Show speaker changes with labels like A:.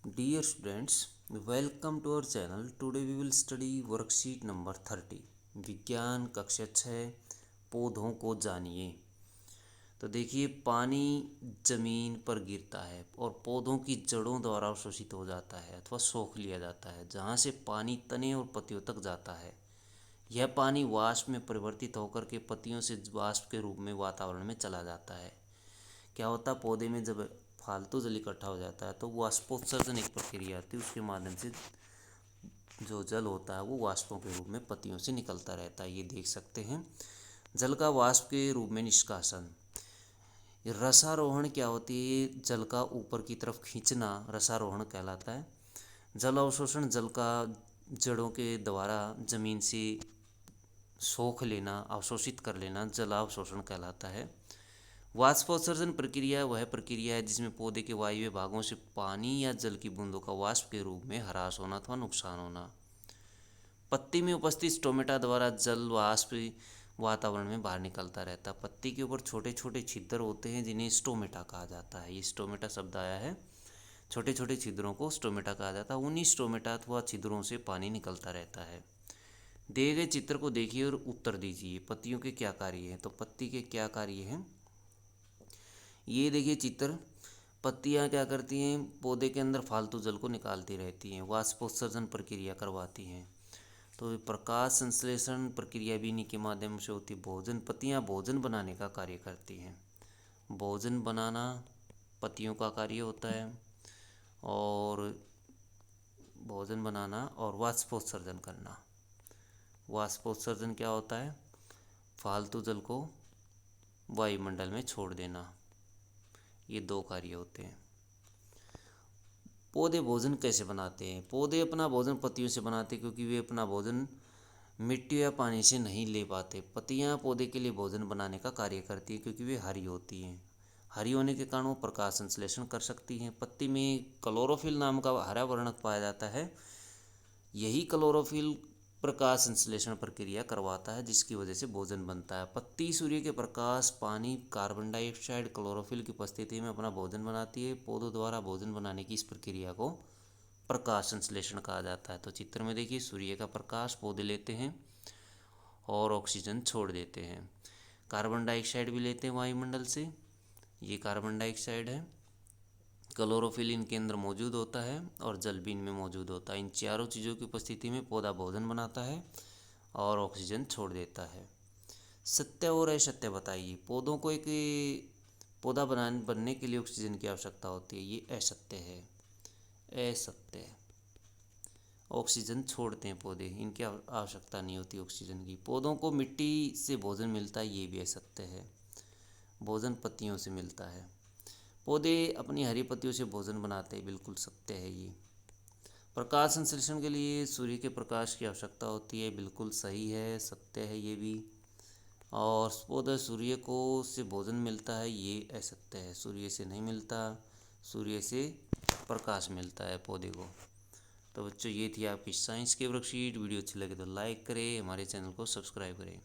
A: Dear students, welcome to our channel. Today we will study worksheet number 30. विज्ञान कक्षा 6 पौधों को जानिए। तो देखिए, पानी जमीन पर गिरता है और पौधों की जड़ों द्वारा अवशोषित हो जाता है अथवा सोख लिया जाता है, जहाँ से पानी तने और पत्तियों तक जाता है। यह पानी वाष्प में परिवर्तित होकर के पत्तियों से वाष्प के रूप में वातावरण में चला जाता है। क्या होता है, पौधे में जब फालतू जल इकट्ठा हो जाता है तो वाष्पोत्सर्जन एक प्रक्रिया आती है, उसके माध्यम से जो जल होता है वो वाष्पों के रूप में पत्तियों से निकलता रहता है। ये देख सकते हैं, जल का वाष्प के रूप में निष्कासन। रसारोहण क्या होती है, जल का ऊपर की तरफ खींचना रसारोहण कहलाता है। जल अवशोषण, जल का जड़ों के द्वारा जमीन से सोख लेना, अवशोषित कर लेना जलावशोषण कहलाता है। वाष्पोत्सर्जन प्रक्रिया वह प्रक्रिया है जिसमें पौधे के वायवीय भागों से पानी या जल की बूंदों का वाष्प के रूप में ह्रास होना अथवा नुकसान होना। पत्ती में उपस्थित स्टोमेटा द्वारा जल वाष्प वातावरण में बाहर निकलता रहता है। पत्ती के ऊपर छोटे छोटे छिद्र होते हैं जिन्हें स्टोमेटा कहा जाता है। ये स्टोमेटा शब्द आया है, छोटे छोटे छिद्रों को स्टोमेटा कहा जाता है। उन्हीं स्टोमेटा अथवा छिद्रों से पानी निकलता रहता है। दिए गए चित्र को देखिए और उत्तर दीजिए। पत्तियों के क्या कार्य हैं? तो पत्ती के क्या कार्य हैं, ये देखिए चित्र। पत्तियां क्या करती हैं, पौधे के अंदर फालतू जल को निकालती रहती हैं, वाष्पोत्सर्जन प्रक्रिया करवाती हैं। तो प्रकाश संश्लेषण प्रक्रिया भी इन्हीं के माध्यम से होती है। भोजन, पत्तियां भोजन बनाने का कार्य करती हैं। भोजन बनाना पत्तियों का कार्य होता है, और भोजन बनाना और वाष्पोत्सर्जन करना। वाष्पोत्सर्जन क्या होता है, फालतू जल को वायुमंडल में छोड़ देना। ये दो कार्य होते हैं। पौधे भोजन कैसे बनाते हैं? पौधे अपना भोजन पत्तियों से बनाते हैं, क्योंकि वे अपना भोजन मिट्टी या पानी से नहीं ले पाते। पत्तियां पौधे के लिए भोजन बनाने का कार्य करती हैं, क्योंकि वे हरी होती हैं। हरी होने के कारण वो प्रकाश संश्लेषण कर सकती हैं। पत्ती में क्लोरोफिल नाम का हरा वर्णक पाया जाता है। यही क्लोरोफिल प्रकाश संश्लेषण प्रक्रिया करवाता है, जिसकी वजह से भोजन बनता है। पत्ती सूर्य के प्रकाश, पानी, कार्बन डाइऑक्साइड, क्लोरोफिल की उपस्थिति में अपना भोजन बनाती है। पौधों द्वारा भोजन बनाने की इस प्रक्रिया को प्रकाश संश्लेषण कहा जाता है। तो चित्र में देखिए, सूर्य का प्रकाश पौधे लेते हैं और ऑक्सीजन छोड़ देते हैं। कार्बन डाइऑक्साइड भी लेते हैं वायुमंडल से, ये कार्बन डाइऑक्साइड है। क्लोरोफिल इनके अंदर मौजूद होता है और जल भी इनमें मौजूद होता है। इन चारों चीज़ों की उपस्थिति में पौधा भोजन बनाता है और ऑक्सीजन छोड़ देता है। सत्य और असत्य बताइए। पौधों को एक पौधा बनने के लिए ऑक्सीजन की आवश्यकता होती है, ये असत्य है। असत्य, ऑक्सीजन छोड़ते हैं पौधे, इनकी आवश्यकता नहीं होती ऑक्सीजन की। पौधों को मिट्टी से भोजन मिलता है, ये भी असत्य है। भोजन पत्तियों से मिलता है। पौधे अपनी हरी पत्तियों से भोजन बनाते हैं, बिल्कुल सत्य है ये। प्रकाश संश्लेषण के लिए सूर्य के प्रकाश की आवश्यकता होती है, बिल्कुल सही है, सत्य है ये भी। और पौधे सूर्य को से भोजन मिलता है, ये असत्य है। सूर्य से नहीं मिलता, सूर्य से प्रकाश मिलता है पौधे को। तो बच्चों, ये थी आपकी साइंस की वर्कशीट। वीडियो अच्छी लगे तो लाइक करें, हमारे चैनल को सब्सक्राइब करें।